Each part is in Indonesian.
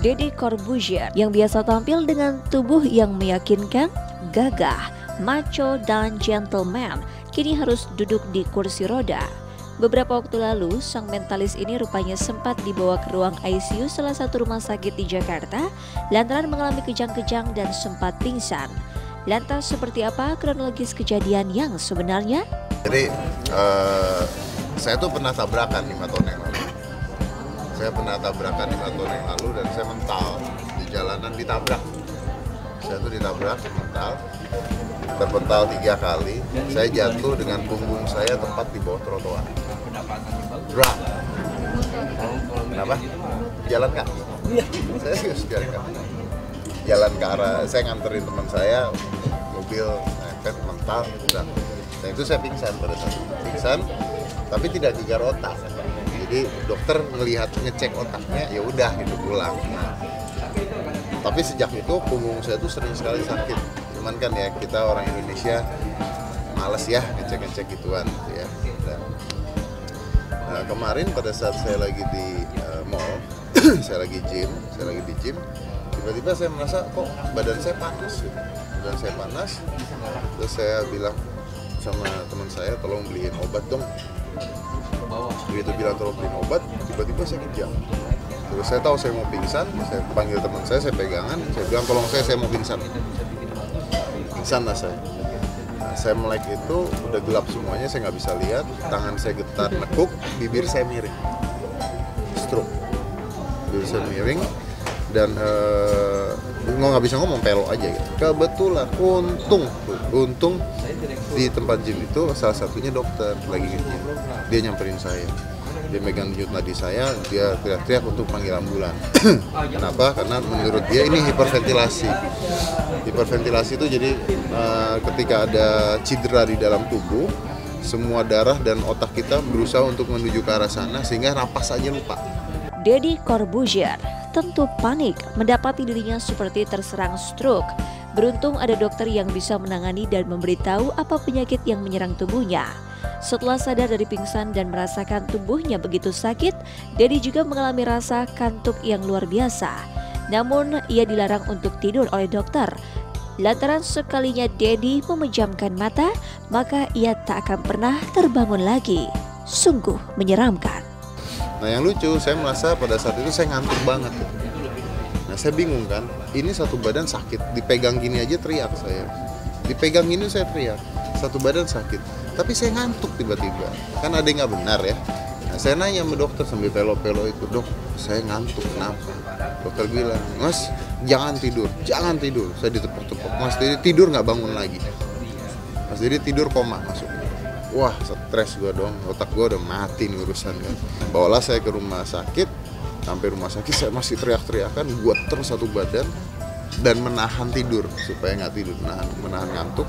Deddy Corbuzier yang biasa tampil dengan tubuh yang meyakinkan, gagah, macho, dan gentleman, kini harus duduk di kursi roda. Beberapa waktu lalu, sang mentalis ini rupanya sempat dibawa ke ruang ICU salah satu rumah sakit di Jakarta lantaran mengalami kejang-kejang dan sempat pingsan. Lantas seperti apa kronologis kejadian yang sebenarnya? Jadi, saya tuh pernah tabrakan 5 tahun yang lalu. Saya pernah tabrakan 5 tahun yang lalu dan saya mental di jalanan, ditabrak. Saya tuh ditabrak, terpental 3 kali. Saya jatuh dengan punggung saya tepat di bawah trotoar. Drak. Kenapa? Jalan kaki. Saya serius jalan kaki. Jalan ke arah, saya nganterin teman saya, mobil ngepet mental, udah. Nah itu saya pingsan pada saat itu. Pingsan, tapi tidak gegar otak. Jadi dokter ngecek otaknya, ya udah gitu pulang. Nah, tapi sejak itu punggung saya tuh sering sekali sakit. Cuman kan ya kita orang Indonesia males ya ngecek gituan gitu ya. Dan, kemarin pada saat saya lagi di mall, saya lagi di gym, tiba-tiba saya merasa kok badan saya panas gitu. Badan saya panas, terus saya bilang sama teman saya tolong beliin obat dong. Begitu bilang tolong beliin obat, tiba-tiba saya kejang. Terus saya tahu saya mau pingsan, saya panggil teman saya pegangan, saya bilang tolong saya mau pingsan. Pingsan lah saya. Nah, saya melek itu udah gelap semuanya, saya nggak bisa lihat, tangan saya getar, nekuk, bibir saya miring, stroke. Bibir saya miring dan nggak bisa ngomong, pelo aja gitu. Kebetulan, untung di tempat gym itu salah satunya dokter lagi nge-gym. Dia nyamperin saya, dia megang denyut nadi saya, dia teriak-teriak untuk panggil ambulan. Kenapa? Karena menurut dia ini hiperventilasi. Hiperventilasi itu jadi ketika ada cedera di dalam tubuh, semua darah dan otak kita berusaha untuk menuju ke arah sana sehingga napas aja lupa. Deddy Corbuzier tentu panik mendapati dirinya seperti terserang stroke. Beruntung ada dokter yang bisa menangani dan memberitahu apa penyakit yang menyerang tubuhnya. Setelah sadar dari pingsan dan merasakan tubuhnya begitu sakit, Deddy juga mengalami rasa kantuk yang luar biasa. Namun, ia dilarang untuk tidur oleh dokter. Lantaran sekalinya Deddy memejamkan mata, maka ia tak akan pernah terbangun lagi. Sungguh menyeramkan. Nah yang lucu, saya merasa pada saat itu saya ngantuk banget. Nah saya bingung kan, ini satu badan sakit, dipegang gini aja teriak saya. Dipegang gini saya teriak, satu badan sakit. Tapi saya ngantuk tiba-tiba, kan ada yang nggak benar ya. Nah saya nanya sama dokter sambil pelo-pelo itu, dok saya ngantuk kenapa? Dokter bilang, mas jangan tidur. Saya ditepuk-tepuk, mas jadi tidur nggak bangun lagi. Mas jadi tidur koma masuk. Wah stres gue dong, otak gue udah mati nih urusan kan. Bawalah saya ke rumah sakit, sampai rumah sakit saya masih teriak-teriakan, gue terus satu badan dan menahan tidur supaya nggak tidur, menahan ngantuk.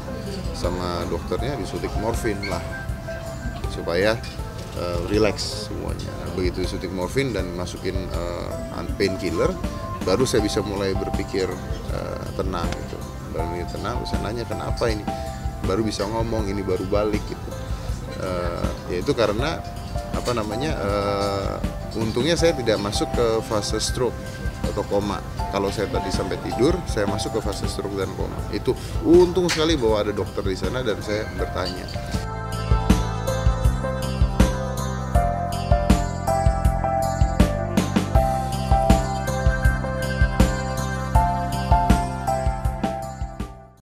Sama dokternya disuntik morfin lah supaya relax semuanya. Begitu disuntik morfin dan masukin painkiller, baru saya bisa mulai berpikir tenang gitu. Baru tenang, saya nanya kenapa ini, baru bisa ngomong, ini baru balik gitu. Yaitu karena untungnya saya tidak masuk ke fase stroke atau koma. Kalau saya tadi sampai tidur, saya masuk ke fase stroke dan koma. Itu untung sekali bahwa ada dokter di sana dan saya bertanya.